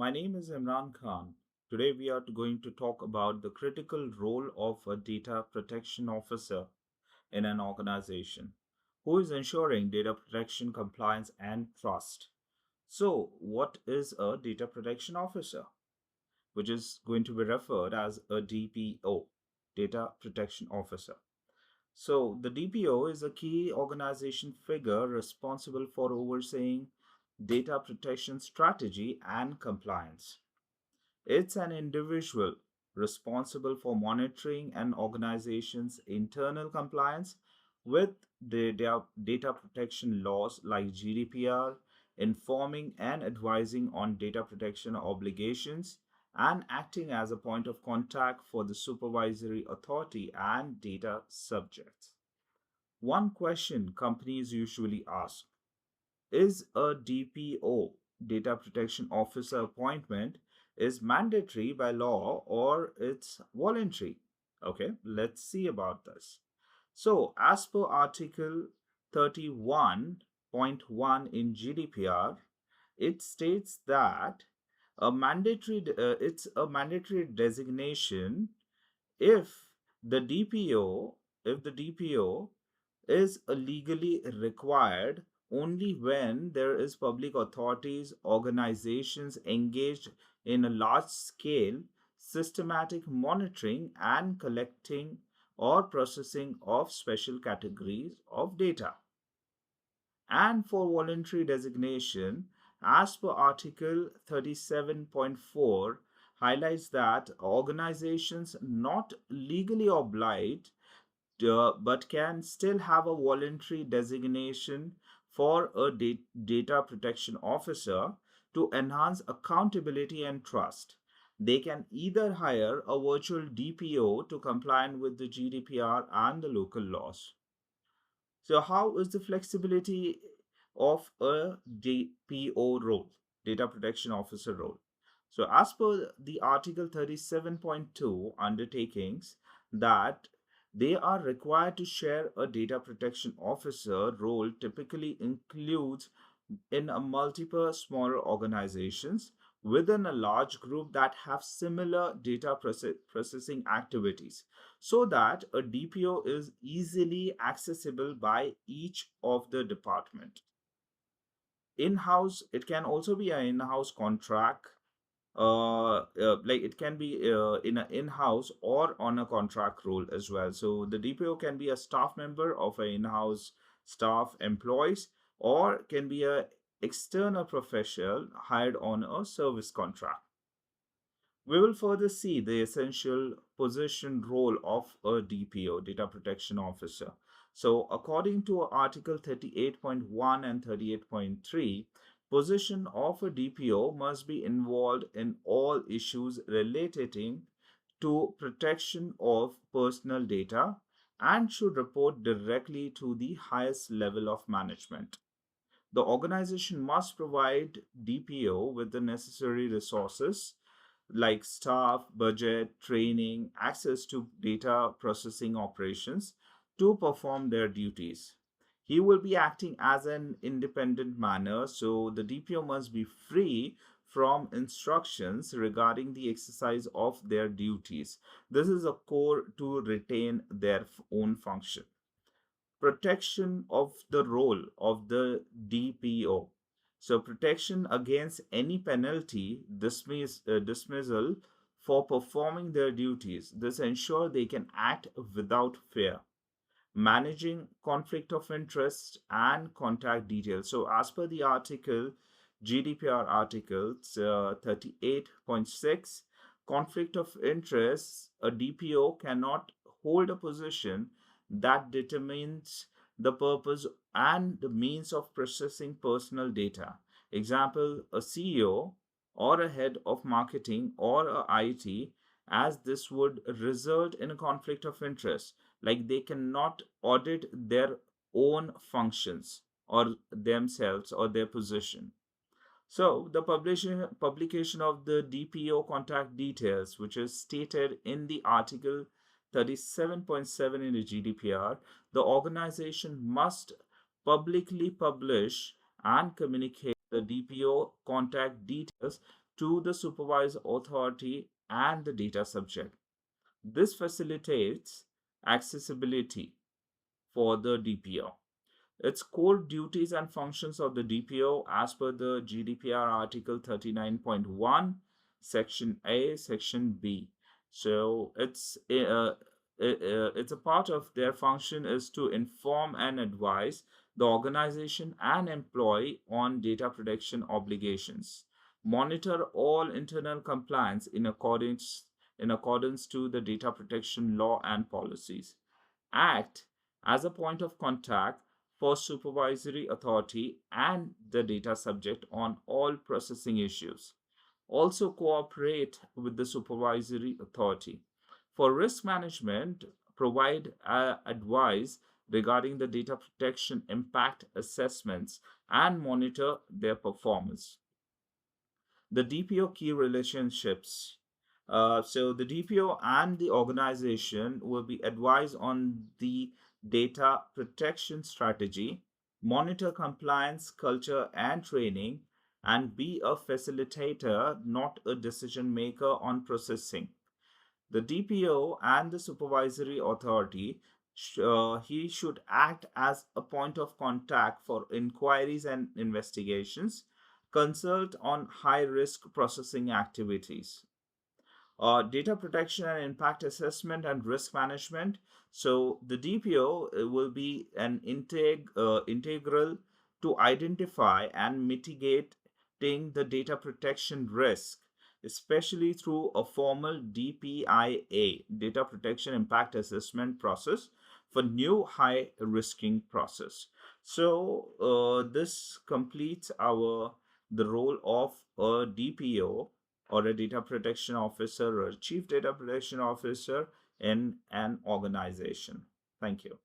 My name is Imran Khan. Today we are going to talk about the critical role of a data protection officer in an organization who is ensuring data protection, compliance, and trust. So, what is a data protection officer, which is going to be referred as a DPO, data protection officer? So, the DPO is a key organization figure responsible for overseeing data protection strategy and compliance. It's an individual responsible for monitoring an organization's internal compliance with data protection laws like GDPR, informing and advising on data protection obligations, and acting as a point of contact for the supervisory authority and data subjects. One question companies usually ask: is a DPO, data protection officer appointment, is mandatory by law or it's voluntary? Okay, let's see about this. So, as per Article 31.1 in GDPR, it states that it's a mandatory designation if the DPO is legally required only when there is public authorities, organizations engaged in a large scale systematic monitoring and collecting or processing of special categories of data. And for voluntary designation, as per Article 37.4, highlights that organizations not legally obliged but can still have a voluntary designation for a data protection officer to enhance accountability and trust. They can either hire a virtual DPO to comply with the GDPR and the local laws. So, how is the flexibility of a DPO role, data protection officer role? So, as per the Article 37.2 undertakings, that they are required to share a data protection officer role typically includes in a multiple smaller organizations within a large group that have similar data processing activities so that a DPO is easily accessible by each of the department. In-house, it can also be an in-house contract, like it can be in an in-house or on a contract role as well. So the DPO can be a staff member of an in-house staff employees or can be a external professional hired on a service contract. We will further see the essential position role of a DPO, data protection officer. So, according to Article 38.1 and 38.3, position of a DPO must be involved in all issues relating to protection of personal data and should report directly to the highest level of management. The organization must provide DPO with the necessary resources like staff, budget, training, access to data processing operations to perform their duties. He will be acting as an independent manner, so the DPO must be free from instructions regarding the exercise of their duties. This is a core to retain their own function. Protection of the role of the DPO. So, protection against any penalty, dismissal for performing their duties. This ensures they can act without fear. Managing conflict of interest and contact details. So, as per the article, GDPR articles 38.6, conflict of interest, a DPO cannot hold a position that determines the purpose and the means of processing personal data. Example, a CEO or a head of marketing or a IT, as this would result in a conflict of interest. Like they cannot audit their own functions or themselves or their position. So the publication of the DPO contact details, which is stated in the article 37.7 in the GDPR, the organization must publicly publish and communicate the DPO contact details to the supervised authority and the data subject. This facilitates accessibility for the DPO. Its core duties and functions of the DPO as per the GDPR Article 39.1, Section A, Section B. So it's a part of their function is to inform and advise the organization and employee on data protection obligations, monitor all internal compliance in accordance to the data protection law and policies, act as a point of contact for supervisory authority and the data subject on all processing issues. Also, cooperate with the supervisory authority. For risk management, provide advice regarding the data protection impact assessments and monitor their performance. The DPO key relationships. So the DPO and the organization will be advised on the data protection strategy, monitor compliance culture and training, and be a facilitator, not a decision maker on processing. The DPO and the supervisory authority, he should act as a point of contact for inquiries and investigations, consult on high risk processing activities, data protection and impact assessment and risk management. So the DPO will be an integral to identify and mitigating the data protection risk, especially through a formal DPIA, data protection impact assessment process for new high risking process. So this completes our the role of a DPO, or a data protection officer, or a chief data protection officer in an organization. Thank you.